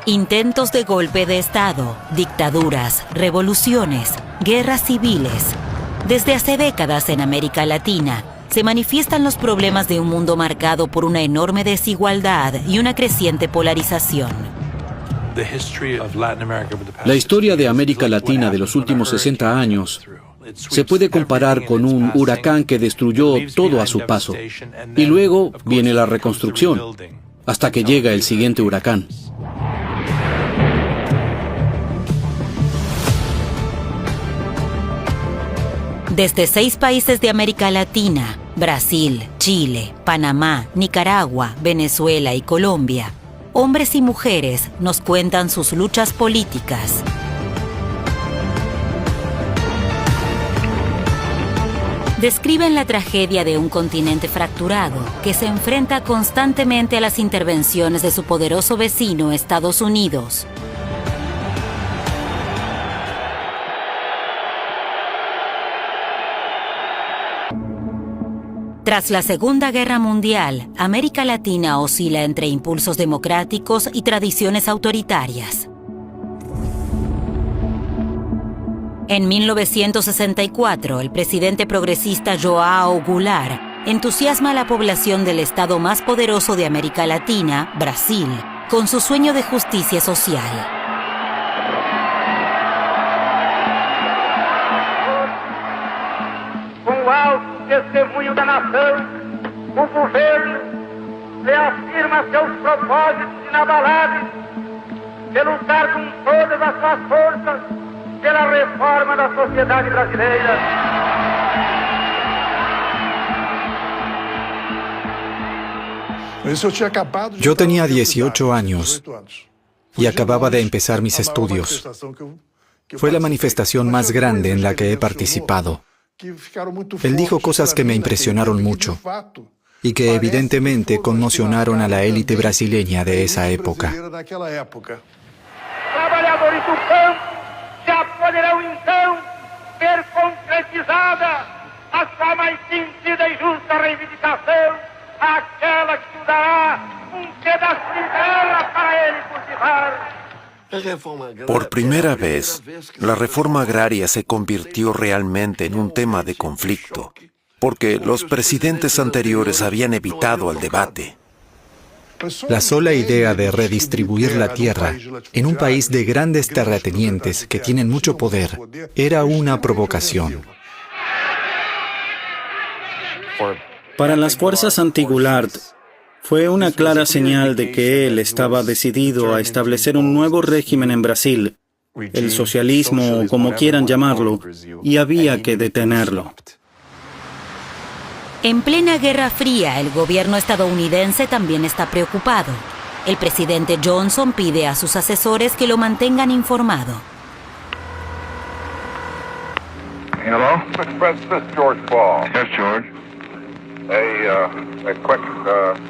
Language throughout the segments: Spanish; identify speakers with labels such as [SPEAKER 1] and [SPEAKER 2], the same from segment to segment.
[SPEAKER 1] Intentos de golpe de Estado, dictaduras, revoluciones, guerras civiles. Desde hace décadas en América Latina se manifiestan los problemas de un mundo marcado por una enorme desigualdad y una creciente polarización.
[SPEAKER 2] La historia de América Latina de los últimos 60 años se puede comparar con un huracán que destruyó todo a su paso. Y luego viene la reconstrucción, hasta que llega el siguiente huracán.
[SPEAKER 1] Desde 6 países de América Latina, Brasil, Chile, Panamá, Nicaragua, Venezuela y Colombia, hombres y mujeres nos cuentan sus luchas políticas. Describen la tragedia de un continente fracturado que se enfrenta constantemente a las intervenciones de su poderoso vecino Estados Unidos. Tras la Segunda Guerra Mundial, América Latina oscila entre impulsos democráticos y tradiciones autoritarias. En 1964, el presidente progresista João Goulart entusiasma a la población del estado más poderoso de América Latina, Brasil, con su sueño de justicia social.
[SPEAKER 3] Testemunho da nação, o governo reafirma seus propósitos inabaláveis de lutar com todas as suas forças pela reforma da sociedade brasileira.
[SPEAKER 4] Yo tenía 18 años y acababa de empezar mis estudios. Fue la manifestación más grande en la que he participado. Él dijo cosas que me impresionaron mucho y que evidentemente conmocionaron a la élite brasileña de esa época.
[SPEAKER 3] Trabalhadores do campo já poderão então ver concretizada a sua mais sentida e justa reivindicação, aquela que nos dará pedaço de terra para ele cultivar.
[SPEAKER 5] Por primera vez, la reforma agraria se convirtió realmente en un tema de conflicto, porque los presidentes anteriores habían evitado el debate.
[SPEAKER 4] La sola idea de redistribuir la tierra en un país de grandes terratenientes que tienen mucho poder era una provocación.
[SPEAKER 6] Para las fuerzas anti-Goulart, fue una clara señal de que él estaba decidido a establecer un nuevo régimen en Brasil, el socialismo o como quieran llamarlo, y había que detenerlo.
[SPEAKER 1] En plena Guerra Fría, el gobierno estadounidense también está preocupado. El presidente Johnson pide a sus asesores que lo mantengan informado.
[SPEAKER 7] Hello? Mr. President, this is George Ball. Yes, George. A quick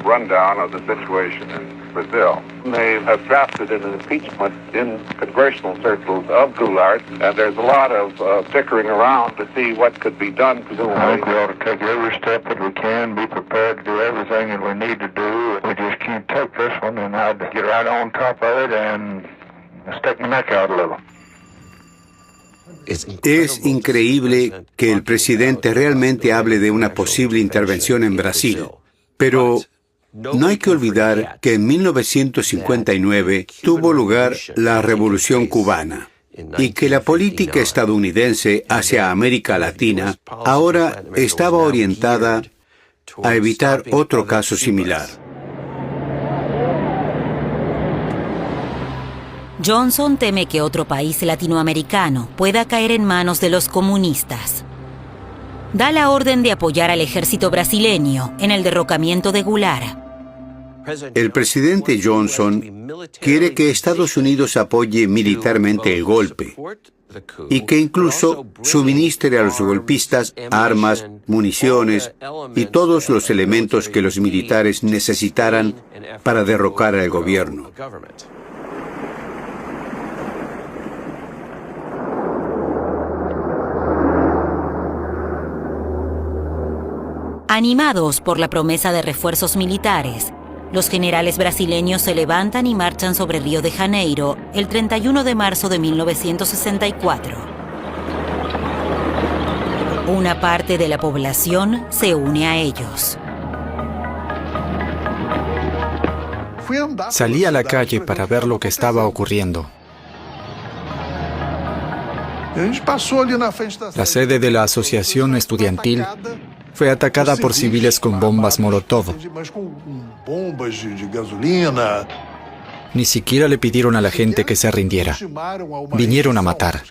[SPEAKER 7] rundown of the situation in Brazil. They have drafted an impeachment in congressional circles of Goulart, and there's a lot of dickering around to see what could be done.
[SPEAKER 8] I think we ought to take every step that we can, be prepared to do everything that we need to do. We just can't take this one, and I'd get right on top of it and stick my neck out a little.
[SPEAKER 9] Es increíble que el presidente realmente hable de una posible intervención en Brasil, pero no hay que olvidar que en 1959 tuvo lugar la Revolución Cubana y que la política estadounidense hacia América Latina ahora estaba orientada a evitar otro caso similar.
[SPEAKER 1] Johnson teme que otro país latinoamericano pueda caer en manos de los comunistas. Da la orden de apoyar al ejército brasileño en el derrocamiento de Goulart.
[SPEAKER 9] El presidente Johnson quiere que Estados Unidos apoye militarmente el golpe y que incluso suministre a los golpistas armas, municiones y todos los elementos que los militares necesitaran para derrocar al gobierno.
[SPEAKER 1] Animados por la promesa de refuerzos militares, Los generales brasileños se levantan y marchan sobre Río de Janeiro el 31 de marzo de 1964. Una parte de la población se une a ellos.
[SPEAKER 4] Salí a la calle para ver lo que estaba ocurriendo. La sede de la asociación estudiantil fue atacada por civiles con bombas Molotov. Ni siquiera le pidieron a la gente que se rindiera. Vinieron a matar.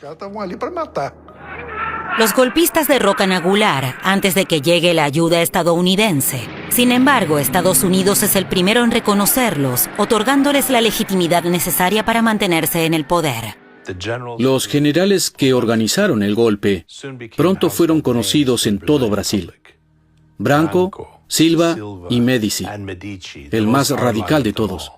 [SPEAKER 1] Los golpistas derrocan a Goulart antes de que llegue la ayuda estadounidense. Sin embargo, Estados Unidos es el primero en reconocerlos, otorgándoles la legitimidad necesaria para mantenerse en el poder.
[SPEAKER 2] Los generales que organizaron el golpe pronto fueron conocidos en todo Brasil. Branco, Silva y Médici, el más radical de todos.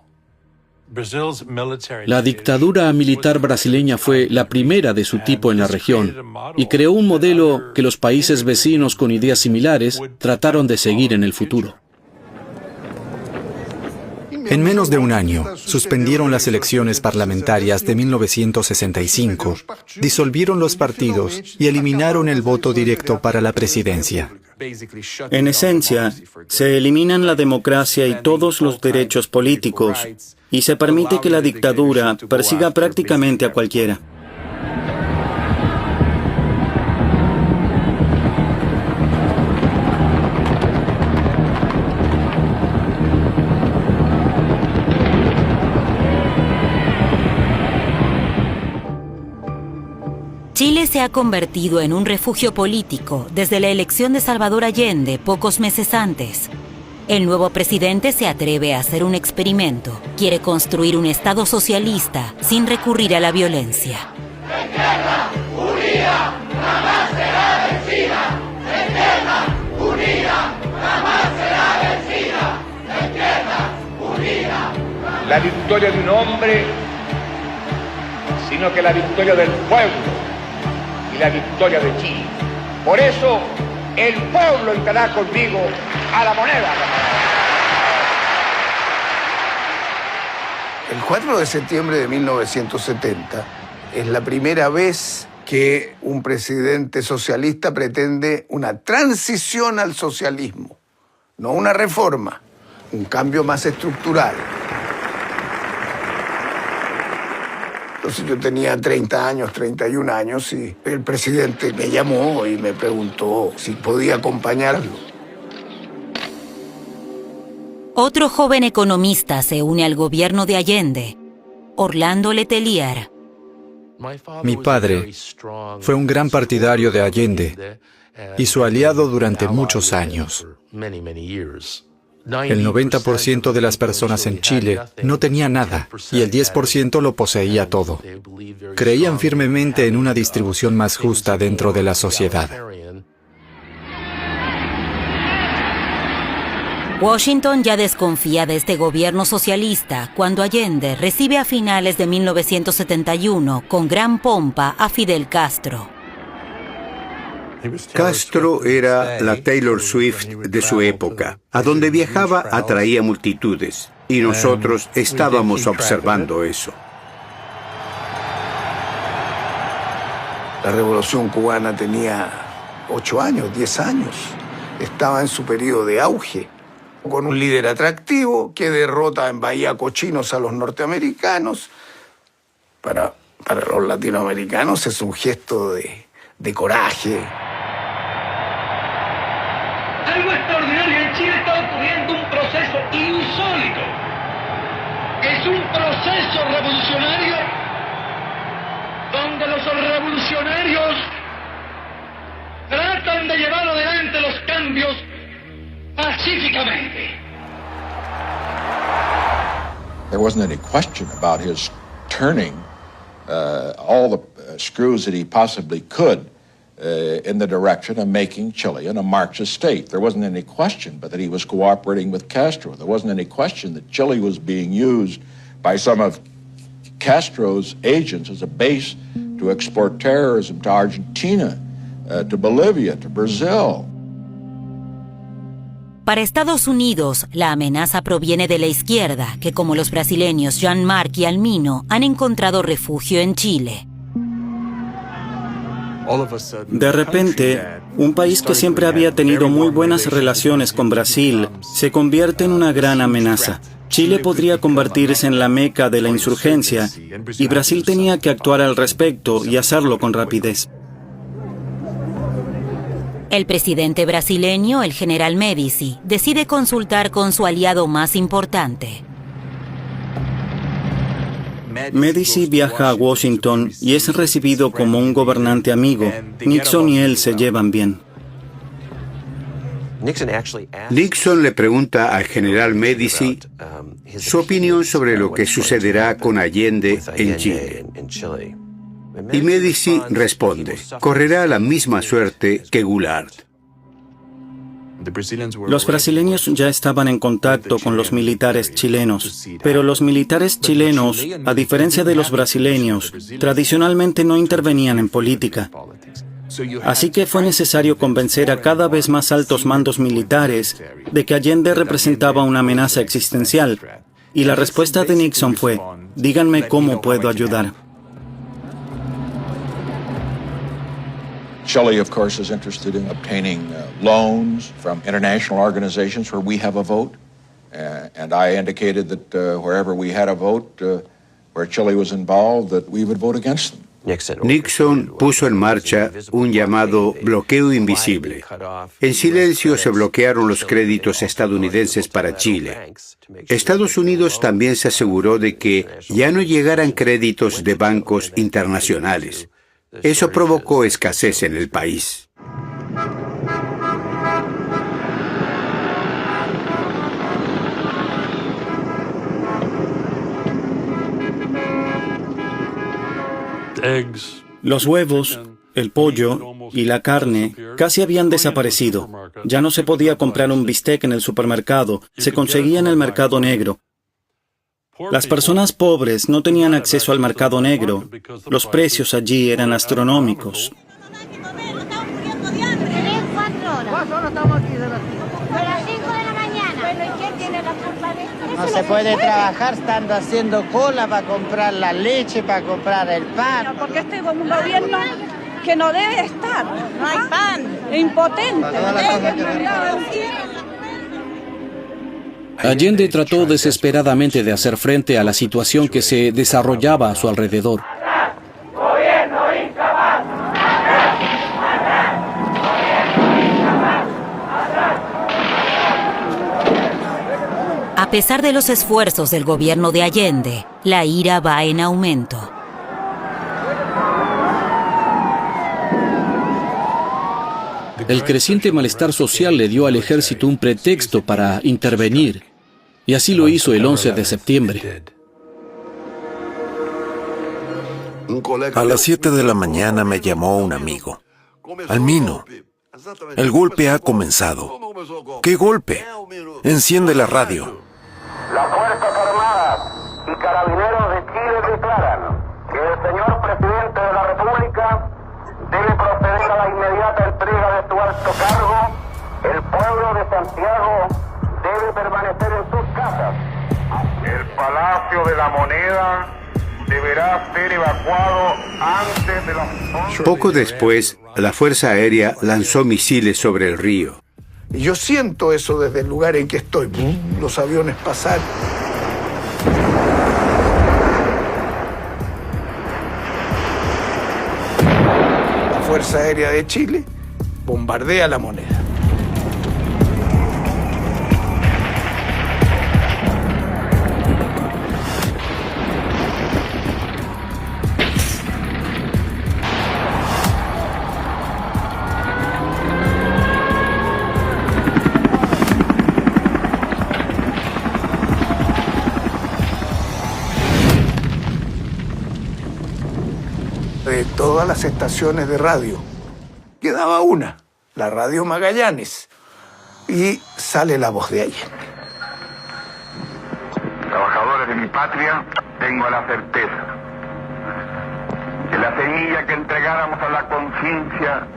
[SPEAKER 2] La dictadura militar brasileña fue la primera de su tipo en la región y creó un modelo que los países vecinos con ideas similares trataron de seguir en el futuro.
[SPEAKER 4] En menos de un año, suspendieron las elecciones parlamentarias de 1965, disolvieron los partidos y eliminaron el voto directo para la presidencia.
[SPEAKER 6] En esencia, se eliminan la democracia y todos los derechos políticos, y se permite que la dictadura persiga prácticamente a cualquiera.
[SPEAKER 1] Chile se ha convertido en un refugio político desde la elección de Salvador Allende pocos meses antes. El nuevo presidente se atreve a hacer un experimento. Quiere construir un Estado socialista sin recurrir a la violencia.
[SPEAKER 3] La izquierda unida jamás será vencida. La izquierda unida jamás será vencida. La izquierda unida. La victoria de un hombre, sino que la victoria del pueblo y la victoria de Chile. Por eso, el pueblo entrará conmigo a la moneda.
[SPEAKER 10] El 4 de septiembre de 1970 es la primera vez que un presidente socialista pretende una transición al socialismo, no una reforma, un cambio más estructural. Entonces yo tenía 30 años, 31 años, y el presidente me llamó y me preguntó si podía acompañarlo.
[SPEAKER 1] Otro joven economista se une al gobierno de Allende, Orlando Letelier.
[SPEAKER 4] Mi padre fue un gran partidario de Allende y su aliado durante muchos años. El 90% de las personas en Chile no tenía nada y el 10% lo poseía todo. Creían firmemente en una distribución más justa dentro de la sociedad.
[SPEAKER 1] Washington ya desconfía de este gobierno socialista cuando Allende recibe a finales de 1971 con gran pompa a Fidel Castro.
[SPEAKER 9] Castro era la Taylor Swift de su época. A donde viajaba atraía multitudes y nosotros estábamos observando eso.
[SPEAKER 10] La Revolución Cubana tenía 8 años, 10 años. Estaba en su periodo de auge, con un líder atractivo que derrota en Bahía Cochinos a los norteamericanos. Para los latinoamericanos es un gesto de coraje.
[SPEAKER 3] Algo extraordinario en Chile está ocurriendo, un proceso insólito. Es un proceso revolucionario donde los revolucionarios tratan de llevar adelante los cambios pacíficamente.
[SPEAKER 11] There wasn't any question about his turning all the screws that he possibly could in the direction of making Chile a Marxist state. There wasn't any question but that he was cooperating with Castro. There wasn't any question that Chile was being used by some of Castro's agents as a base to export terrorism to Argentina, to Bolivia, to Brazil.
[SPEAKER 1] Para Estados Unidos, la amenaza proviene de la izquierda, que como los brasileños Jean-Marc y Almino han encontrado refugio en Chile.
[SPEAKER 6] De repente, un país que siempre había tenido muy buenas relaciones con Brasil se convierte en una gran amenaza. Chile podría convertirse en la meca de la insurgencia y Brasil tenía que actuar al respecto y hacerlo con rapidez.
[SPEAKER 1] El presidente brasileño, el general Médici, decide consultar con su aliado más importante.
[SPEAKER 6] Médici viaja a Washington y es recibido como un gobernante amigo. Nixon y él se llevan bien.
[SPEAKER 9] Nixon le pregunta al general Médici su opinión sobre lo que sucederá con Allende en Chile. Y Médici responde, correrá la misma suerte que Goulart.
[SPEAKER 6] Los brasileños ya estaban en contacto con los militares chilenos, pero los militares chilenos, a diferencia de los brasileños, tradicionalmente no intervenían en política. Así que fue necesario convencer a cada vez más altos mandos militares de que Allende representaba una amenaza existencial. Y la respuesta de Nixon fue, díganme cómo puedo ayudar.
[SPEAKER 11] Chile, of course, is interested in obtaining loans from international organizations where we have a vote. And I indicated that wherever we had a vote, where Chile was involved, that we would vote against them.
[SPEAKER 9] Nixon puso en marcha un llamado bloqueo invisible. En silencio se bloquearon los créditos estadounidenses para Chile. Estados Unidos también se aseguró de que ya no llegaran créditos de bancos internacionales. Eso provocó escasez en el país.
[SPEAKER 6] Los huevos, el pollo y la carne casi habían desaparecido. Ya no se podía comprar un bistec en el supermercado, se conseguía en el mercado negro. Las personas pobres no tenían acceso al mercado negro. Los precios allí eran astronómicos.
[SPEAKER 12] No se puede trabajar estando haciendo cola para comprar la leche, para comprar el pan.
[SPEAKER 13] Porque este es un gobierno que no debe estar.
[SPEAKER 12] No hay pan.
[SPEAKER 13] Es impotente.
[SPEAKER 2] Allende trató desesperadamente de hacer frente a la situación que se desarrollaba a su alrededor.
[SPEAKER 1] A pesar de los esfuerzos del gobierno de Allende, la ira va en aumento.
[SPEAKER 2] El creciente malestar social le dio al ejército un pretexto para intervenir, y así lo hizo el 11 de septiembre.
[SPEAKER 5] A las 7 de la mañana me llamó un amigo. Almino, el golpe ha comenzado. ¿Qué golpe? Enciende la radio.
[SPEAKER 3] Las Fuerzas Armadas y Carabineros de Chile declaran que el señor presidente de la República debe proceder a la inmediata entrega de su alto cargo. El pueblo de Santiago debe permanecer en sus casas. El Palacio de la Moneda deberá ser evacuado antes de las 11.
[SPEAKER 9] Poco después, la Fuerza Aérea lanzó misiles sobre el río.
[SPEAKER 10] Y yo siento eso desde el lugar en que estoy. Los aviones pasar. La Fuerza Aérea de Chile bombardea La Moneda. De todas las estaciones de radio, quedaba una, la Radio Magallanes, y sale la voz de Allende.
[SPEAKER 3] Trabajadores de mi patria, tengo la certeza que la semilla que entregáramos a la conciencia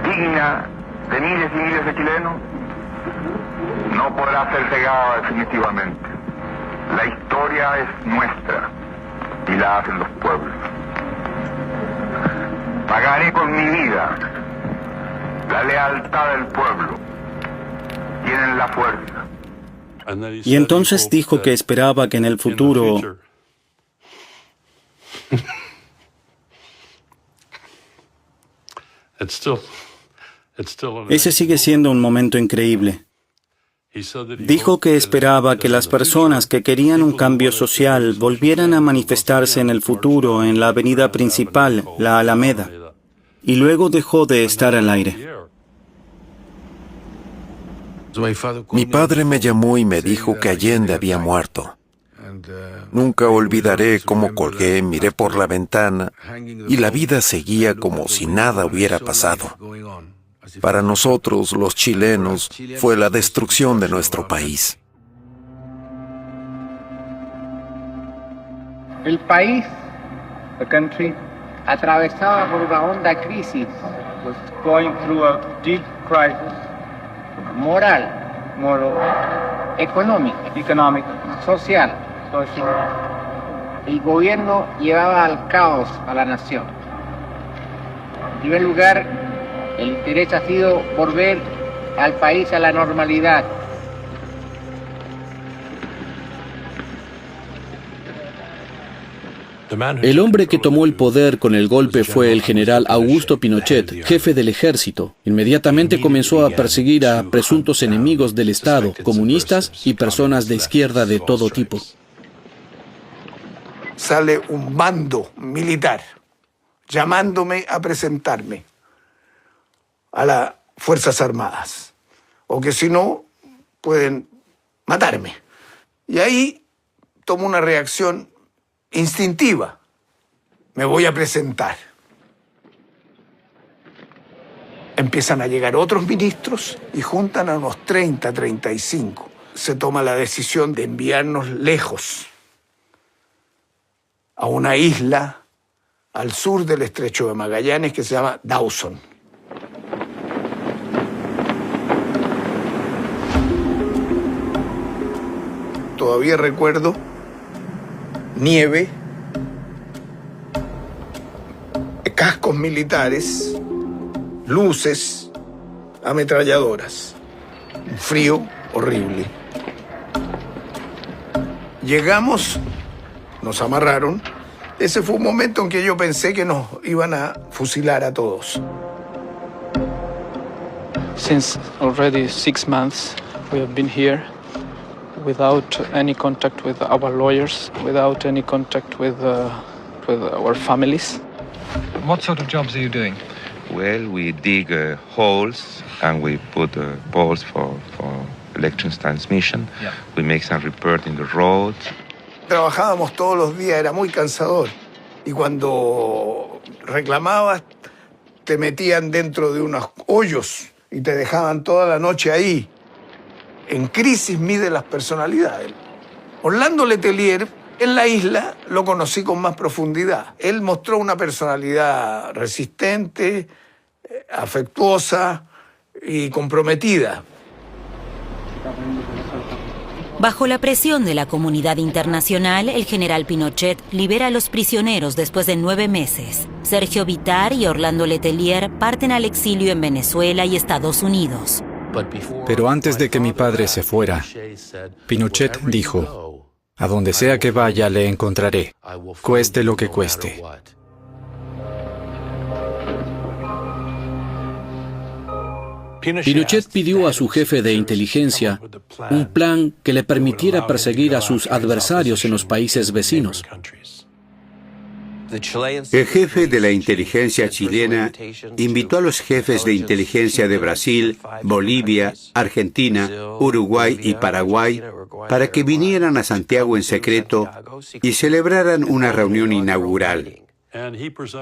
[SPEAKER 3] digna de miles y miles de chilenos
[SPEAKER 8] no podrá ser cegada definitivamente. La historia es nuestra y la hacen los pueblos. Pagaré con mi vida la lealtad del pueblo. Tienen la fuerza.
[SPEAKER 6] Y entonces dijo que esperaba que en el futuro ese sigue siendo un momento increíble. Dijo que esperaba que las personas que querían un cambio social volvieran a manifestarse en el futuro en la avenida principal, la Alameda, y luego dejó de estar al aire.
[SPEAKER 5] Mi padre me llamó y me dijo que Allende había muerto. Nunca olvidaré cómo colgué, miré por la ventana y la vida seguía como si nada hubiera pasado. Para nosotros, los chilenos, fue la destrucción de nuestro país.
[SPEAKER 12] El país, the country, atravesaba por una honda crisis, was going through a deep crisis, moral, económica, social. El gobierno llevaba al caos a la nación. En primer lugar, el interés ha sido volver al país a la normalidad.
[SPEAKER 2] El hombre que tomó el poder con el golpe fue el general Augusto Pinochet, jefe del ejército. Inmediatamente comenzó a perseguir a presuntos enemigos del Estado, comunistas y personas de izquierda de todo tipo.
[SPEAKER 10] Sale un mando militar llamándome a presentarme a las Fuerzas Armadas, o que si no, pueden matarme. Y ahí tomo una reacción instintiva. Me voy a presentar. Empiezan a llegar otros ministros y juntan a unos 30, 35. Se toma la decisión de enviarnos lejos, a una isla al sur del estrecho de Magallanes que se llama Dawson. Todavía recuerdo nieve, cascos militares, luces, ametralladoras, un frío horrible. Llegamos, nos amarraron. Ese fue un momento en que yo pensé que nos iban a fusilar a todos.
[SPEAKER 14] Since already 6 months we have been here without any contact with our lawyers, without any contact with our families.
[SPEAKER 15] What sort of jobs are you doing?
[SPEAKER 16] Well, we dig holes and we put poles for electrons transmission.
[SPEAKER 15] Yeah.
[SPEAKER 16] We make some report in the road.
[SPEAKER 10] Trabajábamos todos los días, era muy cansador. Y cuando reclamabas, te metían dentro de unos hoyos y te dejaban toda la noche ahí. En Crisis mide las personalidades. Orlando Letelier, en la isla, lo conocí con más profundidad. Él mostró una personalidad resistente, afectuosa y comprometida.
[SPEAKER 1] Bajo la presión de la comunidad internacional, el general Pinochet libera a los prisioneros después de 9 meses. Sergio Vittar y Orlando Letelier parten al exilio en Venezuela y Estados Unidos.
[SPEAKER 4] Pero antes de que mi padre se fuera, Pinochet dijo: a donde sea que vaya le encontraré, cueste lo que cueste.
[SPEAKER 2] Pinochet pidió a su jefe de inteligencia un plan que le permitiera perseguir a sus adversarios en los países vecinos.
[SPEAKER 9] El jefe de la inteligencia chilena invitó a los jefes de inteligencia de Brasil, Bolivia, Argentina, Uruguay y Paraguay para que vinieran a Santiago en secreto y celebraran una reunión inaugural.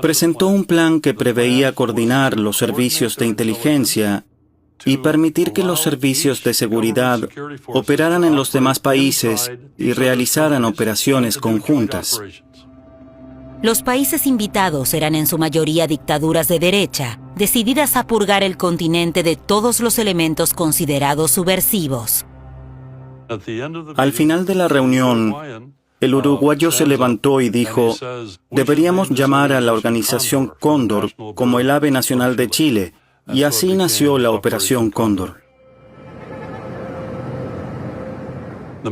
[SPEAKER 6] Presentó un plan que preveía coordinar los servicios de inteligencia y permitir que los servicios de seguridad operaran en los demás países y realizaran operaciones conjuntas.
[SPEAKER 1] Los países invitados eran en su mayoría dictaduras de derecha, decididas a purgar el continente de todos los elementos considerados subversivos.
[SPEAKER 6] Al final de la reunión, el uruguayo se levantó y dijo: deberíamos llamar a la organización Cóndor como el ave nacional de Chile, y así nació la Operación Cóndor.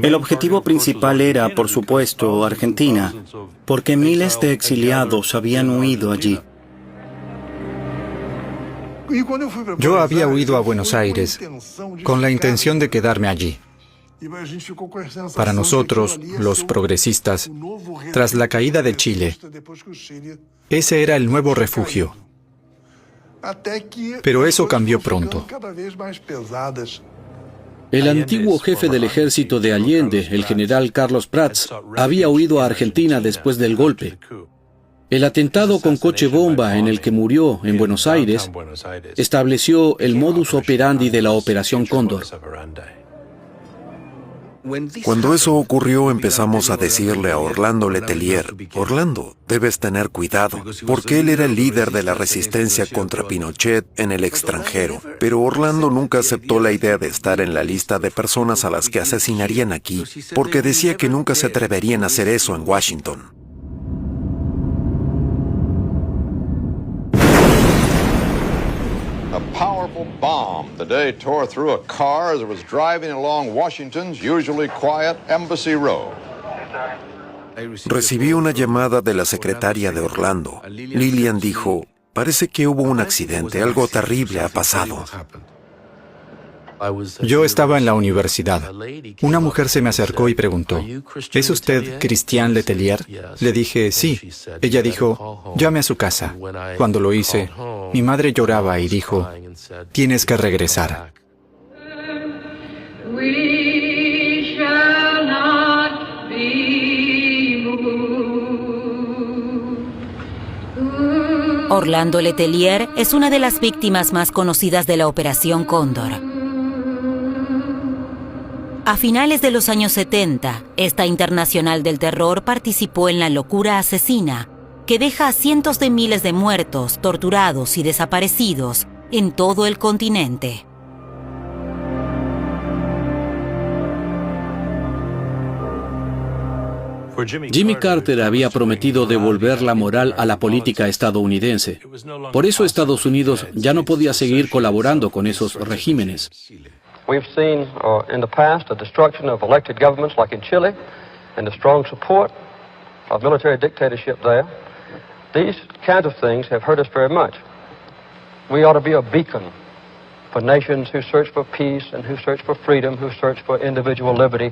[SPEAKER 6] El objetivo principal era, por supuesto, Argentina, porque miles de exiliados habían huido allí.
[SPEAKER 4] Yo había huido a Buenos Aires con la intención de quedarme allí. Para nosotros, los progresistas, tras la caída de Chile, ese era el nuevo refugio. Pero eso cambió pronto.
[SPEAKER 2] El antiguo jefe del ejército de Allende, el general Carlos Prats, había huido a Argentina después del golpe. El atentado con coche bomba en el que murió en Buenos Aires estableció el modus operandi de la Operación Cóndor.
[SPEAKER 5] Cuando eso ocurrió, empezamos a decirle a Orlando Letelier: Orlando, debes tener cuidado, porque él era el líder de la resistencia contra Pinochet en el extranjero. Pero Orlando nunca aceptó la idea de estar en la lista de personas a las que asesinarían aquí, porque decía que nunca se atreverían a hacer eso en Washington.
[SPEAKER 11] A powerful bomb today tore through a car as it was driving along Washington's usually quiet Embassy Road.
[SPEAKER 5] Recibí una llamada de la secretaria de Orlando. Lillian dijo: parece que hubo un accidente, algo terrible ha pasado.
[SPEAKER 4] Yo estaba en la universidad. Una mujer se me acercó y preguntó: ¿es usted Christian Letelier? Le dije: sí. Ella dijo: llame a su casa. Cuando lo hice, mi madre lloraba y dijo: tienes que regresar.
[SPEAKER 1] Orlando Letelier es una de las víctimas más conocidas de la Operación Cóndor. A finales de los años 70, esta internacional del terror participó en la locura asesina que deja a cientos de miles de muertos, torturados y desaparecidos en todo el continente.
[SPEAKER 2] Jimmy Carter había prometido devolver la moral a la política estadounidense. Por eso Estados Unidos ya no podía seguir colaborando con esos regímenes.
[SPEAKER 17] We've seen in the past the destruction of elected governments like in Chile and the strong support of military dictatorship there. These kinds of things have hurt us very much. We ought to be a beacon for nations who search for peace and who search for freedom, who search for individual liberty,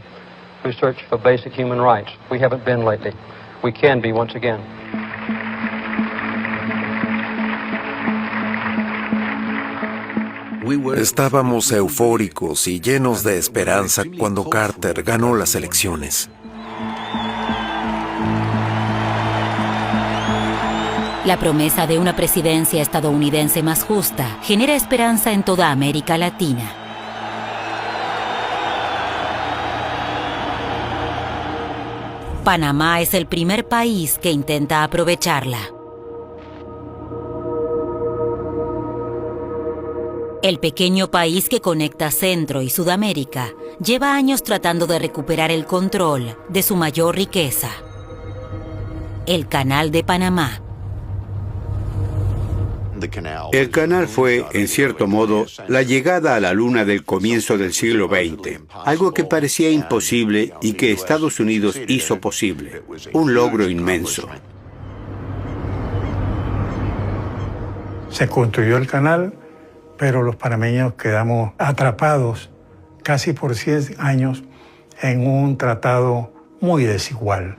[SPEAKER 17] who search for basic human rights. We haven't been lately. We can be once again.
[SPEAKER 5] Estábamos eufóricos y llenos de esperanza cuando Carter ganó las elecciones.
[SPEAKER 1] La promesa de una presidencia estadounidense más justa genera esperanza en toda América Latina. Panamá es el primer país que intenta aprovecharla. El pequeño país que conecta Centro y Sudamérica lleva años tratando de recuperar el control de su mayor riqueza, el Canal de Panamá.
[SPEAKER 9] El canal fue, en cierto modo, la llegada a la luna del comienzo del siglo XX, algo que parecía imposible y que Estados Unidos hizo posible, un logro inmenso.
[SPEAKER 18] Se construyó el canal, pero los panameños quedamos atrapados casi por 100 años en un tratado muy desigual.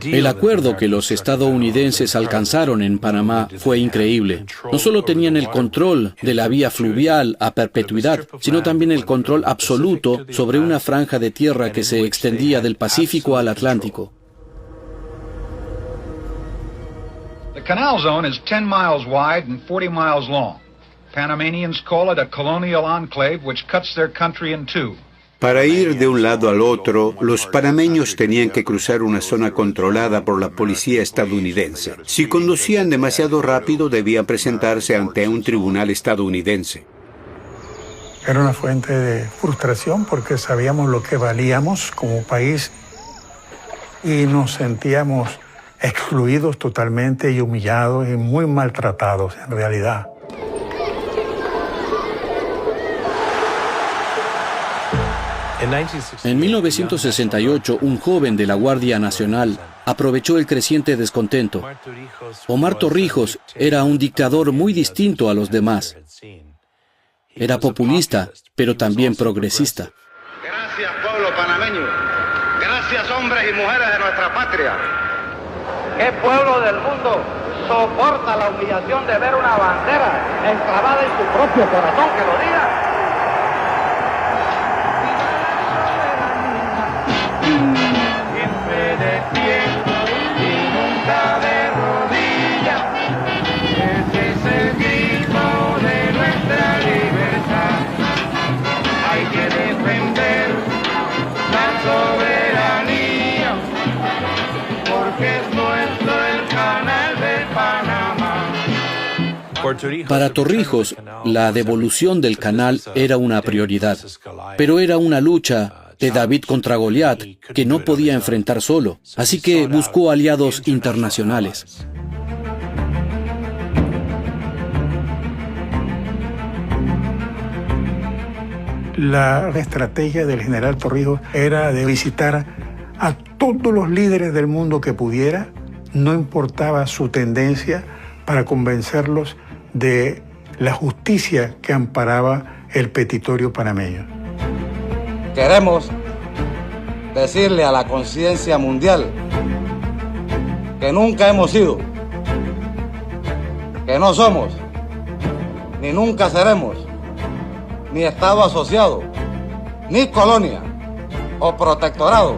[SPEAKER 2] El acuerdo que los estadounidenses alcanzaron en Panamá fue increíble. No solo tenían el control de la vía fluvial a perpetuidad, sino también el control absoluto sobre una franja de tierra que se extendía del Pacífico al Atlántico.
[SPEAKER 19] The canal zone is 10 miles wide and 40 miles long. Panamanians call it a colonial enclave which cuts their country in two.
[SPEAKER 9] Para ir de un lado al otro, los panameños tenían que cruzar una zona controlada por la policía estadounidense. Si conducían demasiado rápido, debían presentarse ante un tribunal estadounidense.
[SPEAKER 18] Era una fuente de frustración porque sabíamos lo que valíamos como país y nos sentíamos excluidos totalmente y humillados y muy maltratados en realidad.
[SPEAKER 2] En 1968, un joven de la Guardia Nacional aprovechó el creciente descontento. Omar Torrijos era un dictador muy distinto a los demás. Era populista, pero también progresista.
[SPEAKER 20] Gracias, pueblo panameño. Gracias, hombres y mujeres de nuestra patria.
[SPEAKER 3] ¿Qué pueblo del mundo soporta la humillación de ver una bandera enclavada en su propio corazón? Que lo diga. Siempre de pie y nunca de rodillas. Ese es el grito de nuestra libertad. Hay que defender la soberanía, porque es nuestro el canal de Panamá.
[SPEAKER 2] Para Torrijos, la devolución del canal era una prioridad, pero era una lucha de David contra Goliat que no podía enfrentar solo, así que buscó aliados internacionales.
[SPEAKER 18] La estrategia del general Torrijos era de visitar a todos los líderes del mundo que pudiera, no importaba su tendencia, para convencerlos de la justicia que amparaba el petitorio panameño.
[SPEAKER 20] Queremos decirle a la conciencia mundial que nunca hemos sido, que no somos, ni nunca seremos, ni Estado asociado, ni colonia o protectorado,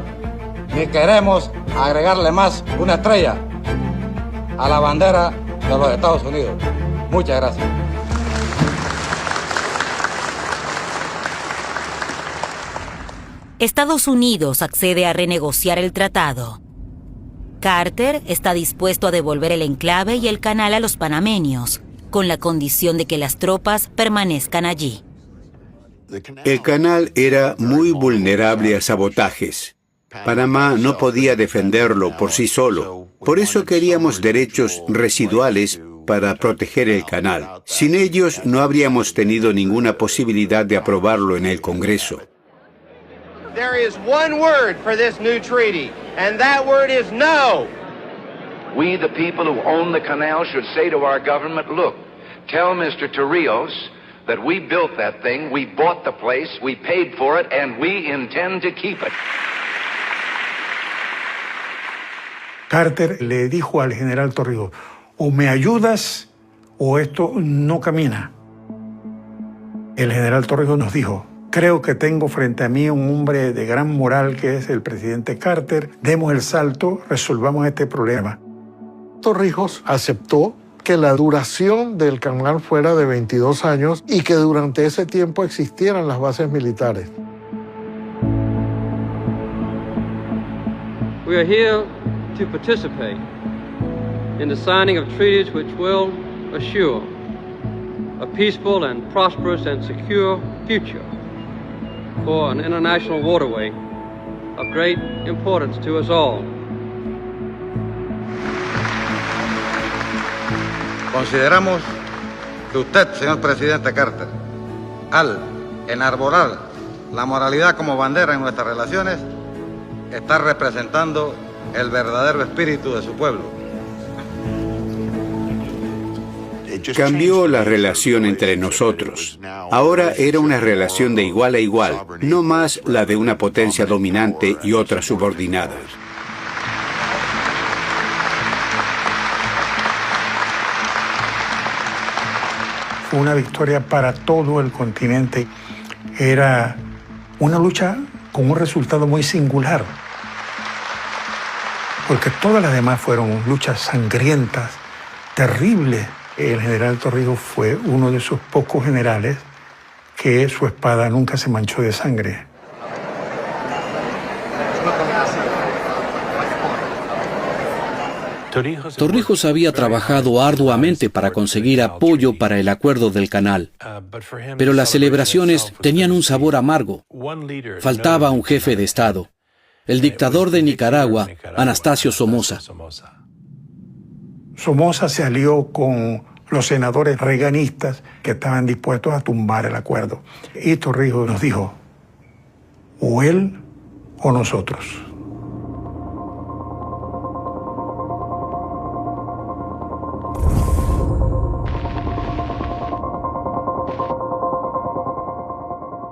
[SPEAKER 20] ni queremos agregarle más una estrella a la bandera de los Estados Unidos. Muchas gracias.
[SPEAKER 1] Estados Unidos accede a renegociar el tratado. Carter está dispuesto a devolver el enclave y el canal a los panameños, con la condición de que las tropas permanezcan allí.
[SPEAKER 9] El canal era muy vulnerable a sabotajes. Panamá no podía defenderlo por sí solo. Por eso queríamos derechos residuales para proteger el canal. Sin ellos no habríamos tenido ninguna posibilidad de aprobarlo en el Congreso.
[SPEAKER 3] There is one word for this new treaty, and that word is no.
[SPEAKER 21] We, the people who own the canal, should say to our government, look, tell Mr. Torrijos that we built that thing, we bought the place, we paid for it, and we intend to keep it.
[SPEAKER 18] Carter le dijo al general Torrijos, o me ayudas o esto no camina. El general Torrijos nos dijo, creo que tengo frente a mí un hombre de gran moral que es el presidente Carter. Demos el salto, resolvamos este problema.
[SPEAKER 22] Torrijos aceptó que la duración del canal fuera de 22 años y que durante ese tiempo existieran las bases militares.
[SPEAKER 23] We are here to participate in the signing of treaties which will assure a peaceful and prosperous and secure future for an international waterway of great importance to us all.
[SPEAKER 20] Consideramos que usted, señor presidente Carter, al enarbolar la moralidad como bandera en nuestras relaciones, está representando el verdadero espíritu de su pueblo.
[SPEAKER 9] Cambió la relación entre nosotros. Ahora era una relación de igual a igual, no más la de una potencia dominante y otra subordinada.
[SPEAKER 18] Fue una victoria para todo el continente. Era una lucha con un resultado muy singular, porque todas las demás fueron luchas sangrientas, terribles. El general Torrijos fue uno de esos pocos generales que su espada nunca se manchó de sangre.
[SPEAKER 2] Torrijos había trabajado arduamente para conseguir apoyo para el acuerdo del canal, pero las celebraciones tenían un sabor amargo. Faltaba un jefe de Estado, el dictador de Nicaragua, Anastasio Somoza.
[SPEAKER 18] Somoza se alió con los senadores reaganistas que estaban dispuestos a tumbar el acuerdo. Y Torrijos nos dijo, o él o nosotros.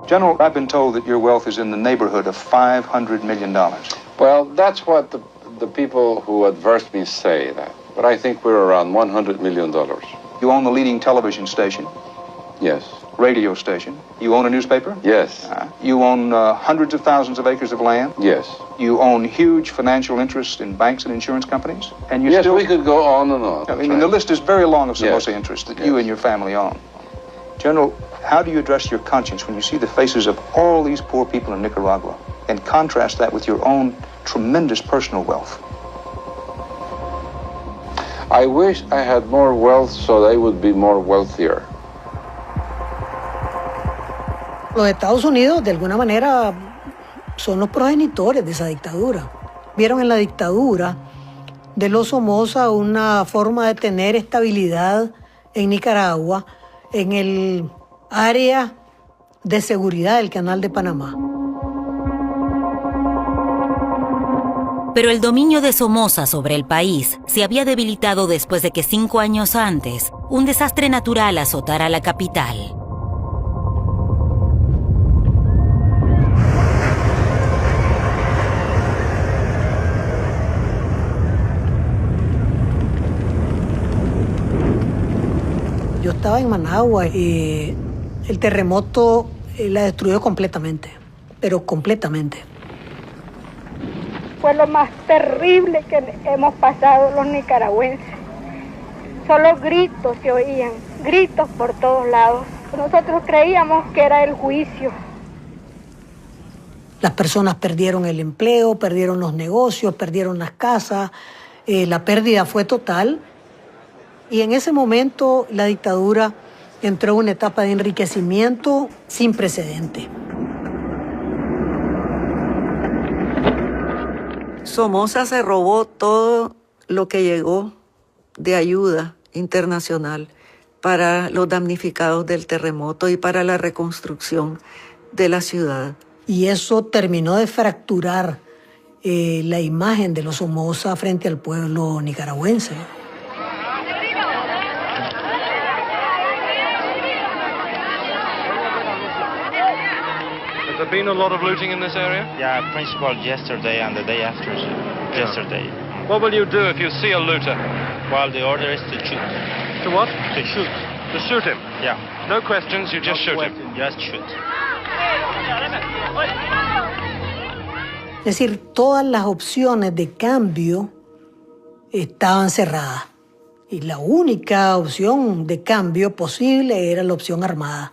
[SPEAKER 7] General, I've been told that your wealth is in the neighborhood of $500 million.
[SPEAKER 8] Well, that's what the people who adverse me say that. But I think we're around $100 million.
[SPEAKER 7] You own the leading television station?
[SPEAKER 8] Yes.
[SPEAKER 7] Radio station? You own a newspaper?
[SPEAKER 8] Yes.
[SPEAKER 7] You own hundreds of thousands of acres of land?
[SPEAKER 8] Yes.
[SPEAKER 7] You own huge financial interests in banks and insurance companies? And you
[SPEAKER 8] yes,
[SPEAKER 7] still...
[SPEAKER 8] we could go on and on.
[SPEAKER 7] I mean, the list is very long of Somoza interests that you and your family own. General, how do you address your conscience when you see the faces of all these poor people in Nicaragua and contrast that with your own tremendous personal wealth?
[SPEAKER 8] I wish I had more wealth so they would be more wealthier.
[SPEAKER 13] Los Estados Unidos, de alguna manera, son los progenitores de esa dictadura. Vieron en la dictadura de los Somoza una forma de tener estabilidad en Nicaragua, en el área de seguridad del Canal de Panamá.
[SPEAKER 1] Pero el dominio de Somoza sobre el país se había debilitado después de que 5 años antes, un desastre natural azotara la capital.
[SPEAKER 13] Yo estaba en Managua y el terremoto la destruyó completamente, pero completamente.
[SPEAKER 24] Fue lo más terrible que hemos pasado los nicaragüenses. Solo gritos se oían, gritos por todos lados. Nosotros creíamos que era el juicio.
[SPEAKER 13] Las personas perdieron el empleo, perdieron los negocios, perdieron las casas. La pérdida fue total. Y en ese momento la dictadura entró en una etapa de enriquecimiento sin precedente.
[SPEAKER 25] Somoza se robó todo lo que llegó de ayuda internacional para los damnificados del terremoto y para la reconstrucción de la ciudad.
[SPEAKER 13] Y eso terminó de fracturar la imagen de los Somoza frente al pueblo nicaragüense.
[SPEAKER 26] Has there been a lot of looting in this area?
[SPEAKER 27] Yeah, principally yesterday and the day after yesterday.
[SPEAKER 26] What will you do if you see a looter?
[SPEAKER 27] Well, the order is to shoot.
[SPEAKER 26] To what?
[SPEAKER 27] To shoot.
[SPEAKER 26] To shoot him?
[SPEAKER 27] Yeah.
[SPEAKER 26] No questions, you just shoot him?
[SPEAKER 27] Just shoot.
[SPEAKER 13] Es decir, todas las opciones de cambio estaban cerradas. Y la única opción de cambio posible era la opción armada.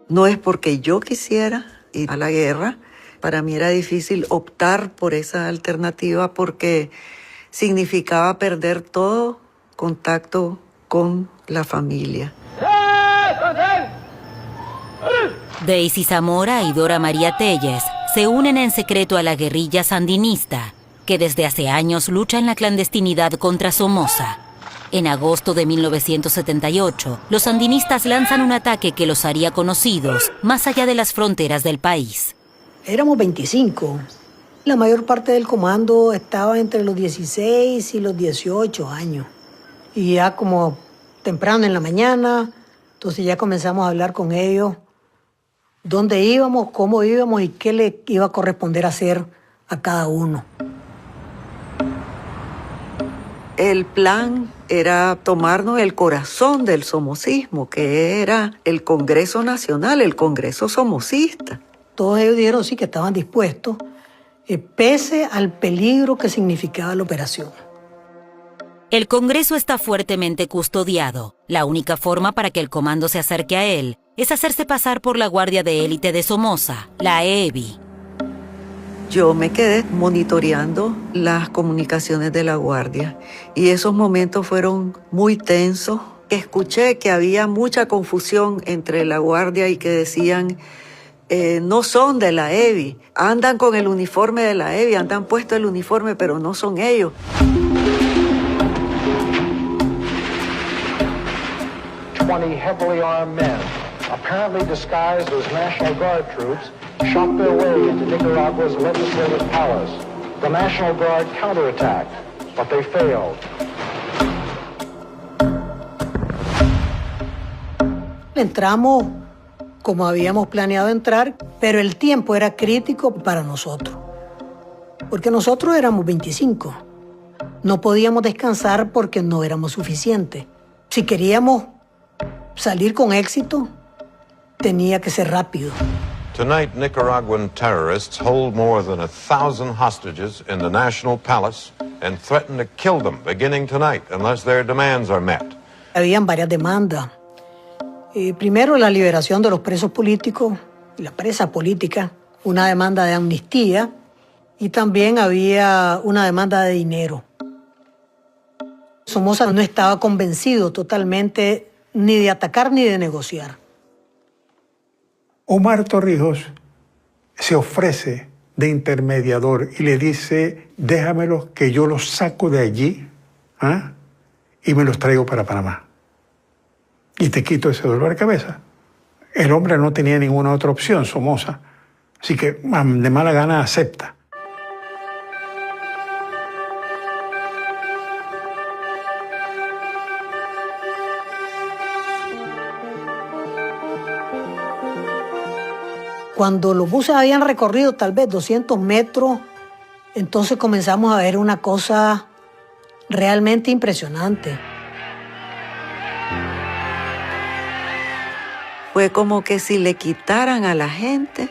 [SPEAKER 25] No es porque yo quisiera ir a la guerra. Para mí era difícil optar por esa alternativa porque significaba perder todo contacto con la familia.
[SPEAKER 1] Daisy Zamora y Dora María Telles se unen en secreto a la guerrilla sandinista, que desde hace años lucha en la clandestinidad contra Somoza. En agosto de 1978, los sandinistas lanzan un ataque que los haría conocidos más allá de las fronteras del país.
[SPEAKER 13] Éramos 25. La mayor parte del comando estaba entre los 16 y los 18 años. Y ya como temprano en la mañana, entonces ya comenzamos a hablar con ellos dónde íbamos, cómo íbamos y qué le iba a corresponder hacer a cada uno.
[SPEAKER 25] El plan era tomarnos el corazón del somocismo, que era el Congreso Nacional, el Congreso Somocista.
[SPEAKER 13] Todos ellos dijeron sí que estaban dispuestos, pese al peligro que significaba la operación.
[SPEAKER 1] El Congreso está fuertemente custodiado. La única forma para que el comando se acerque a él es hacerse pasar por la guardia de élite de Somoza, la EBI.
[SPEAKER 25] Yo me quedé monitoreando las comunicaciones de la Guardia y esos momentos fueron muy tensos. Escuché que había mucha confusión entre la Guardia y que decían no son de la EBI, andan con el uniforme de la EBI, andan puesto el uniforme, pero no son ellos.
[SPEAKER 6] 20 heavily armed men, apparently disguised as National Guard troops, shot their way into Nicaragua's legislative palace. The National Guard counterattacked, but they failed.
[SPEAKER 13] Entramos como habíamos planeado entrar, pero el tiempo era crítico para nosotros, porque nosotros éramos 25. No podíamos descansar porque no éramos suficientes. Si queríamos salir con éxito, tenía que ser rápido.
[SPEAKER 10] Tonight, Nicaraguan terrorists hold more than 1,000 hostages in the National Palace and threaten to kill them beginning tonight unless their demands are met.
[SPEAKER 13] Habían varias demandas. Primero, la liberación de los presos políticos, la presa política, una demanda de amnistía y también había una demanda de dinero. Somoza no estaba convencido totalmente ni de atacar ni de negociar.
[SPEAKER 18] Omar Torrijos se ofrece de intermediador y le dice, déjamelos que yo los saco de allí y me los traigo para Panamá. Y te quito ese dolor de cabeza. El hombre no tenía ninguna otra opción, Somoza. Así que de mala gana acepta.
[SPEAKER 13] Cuando los buses habían recorrido tal vez 200 metros, entonces comenzamos a ver una cosa realmente impresionante.
[SPEAKER 25] Fue como que si le quitaran a la gente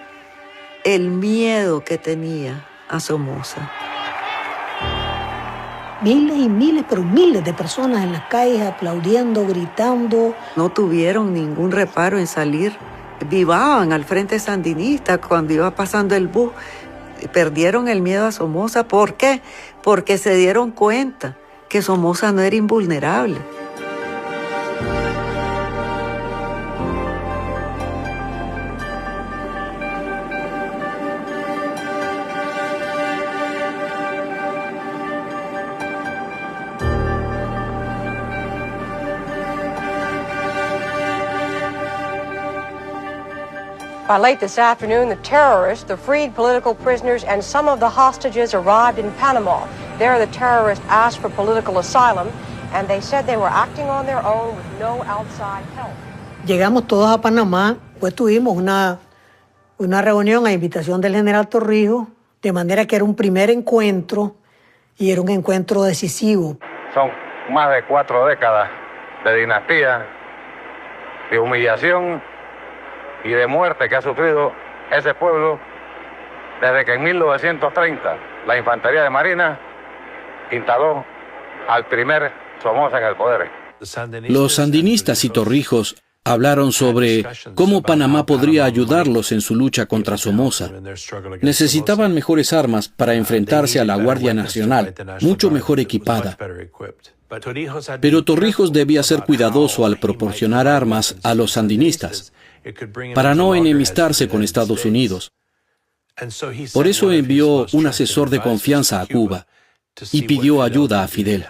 [SPEAKER 25] el miedo que tenía a Somoza.
[SPEAKER 13] Miles y miles, pero miles de personas en las calles aplaudiendo, gritando.
[SPEAKER 25] No tuvieron ningún reparo en salir. Vivaban al frente sandinista cuando iba pasando el bus. Perdieron el miedo a Somoza. ¿Por qué? Porque se dieron cuenta que Somoza no era invulnerable.
[SPEAKER 11] By late this afternoon, the terrorists, the freed political prisoners, and some of the hostages arrived in Panama. There, the terrorists asked for political asylum, and they said they were acting on their own with no outside help.
[SPEAKER 13] Llegamos todos a Panamá, pues tuvimos una reunión a invitación del general Torrijos, de manera que era un primer encuentro y era un encuentro decisivo.
[SPEAKER 6] Son más de 4 décadas de dinastía, de humillación y de muerte que ha sufrido ese pueblo desde que en 1930 la Infantería de Marina instaló al primer Somoza en el poder.
[SPEAKER 2] Los sandinistas y Torrijos hablaron sobre cómo Panamá podría ayudarlos en su lucha contra Somoza. Necesitaban mejores armas para enfrentarse a la Guardia Nacional, mucho mejor equipada. Pero Torrijos debía ser cuidadoso al proporcionar armas a los sandinistas, para no enemistarse con Estados Unidos. Por eso envió un asesor de confianza a Cuba y pidió ayuda a Fidel.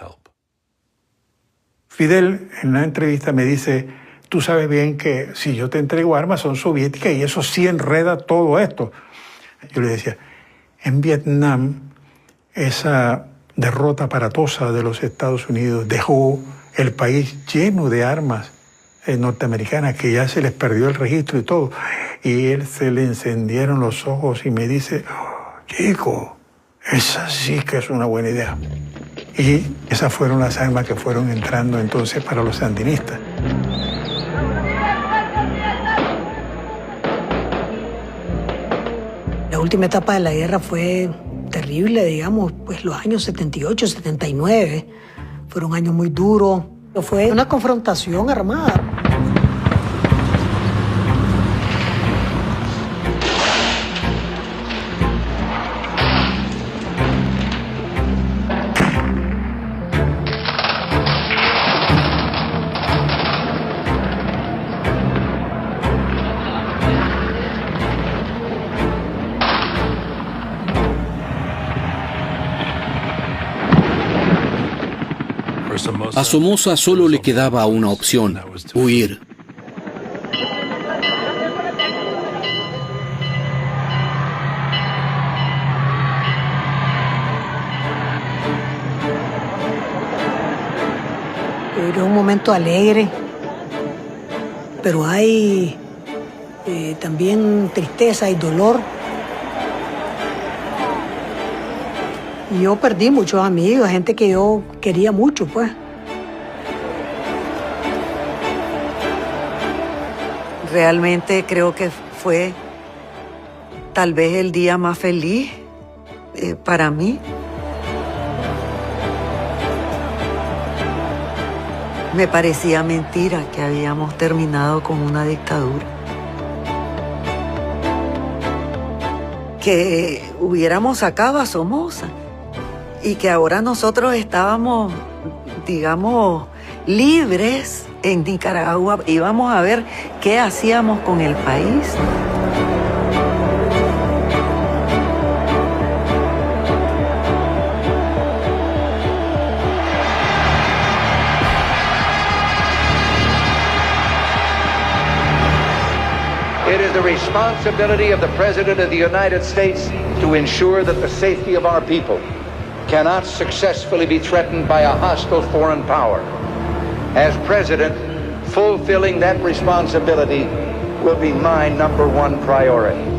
[SPEAKER 18] Fidel en una entrevista me dice, tú sabes bien que si yo te entrego armas son soviéticas y eso sí enreda todo esto. Yo le decía, en Vietnam esa derrota aparatosa de los Estados Unidos dejó el país lleno de armas norteamericanas que ya se les perdió el registro y todo. Y él se le encendieron los ojos y me dice, chico, esa sí que es una buena idea. Y esas fueron las armas que fueron entrando entonces para los sandinistas.
[SPEAKER 13] La última etapa de la guerra fue terrible, digamos, pues los años 78, 79. Fueron años muy duros. Fue una confrontación armada.
[SPEAKER 2] A Somoza solo le quedaba una opción: huir.
[SPEAKER 13] Era un momento alegre, pero hay también tristeza y dolor. Y yo perdí muchos amigos, gente que yo quería mucho, pues.
[SPEAKER 25] Realmente creo que fue tal vez el día más feliz para mí. Me parecía mentira que habíamos terminado con una dictadura. Que hubiéramos sacado a Somoza y que ahora nosotros estábamos, digamos, libres en Nicaragua. Íbamos a ver qué hacíamos con el país.
[SPEAKER 4] It is the responsibility of the President of the United States to ensure that the safety of our people cannot successfully be threatened by a hostile foreign power. As President, fulfilling that responsibility will be my #1 priority.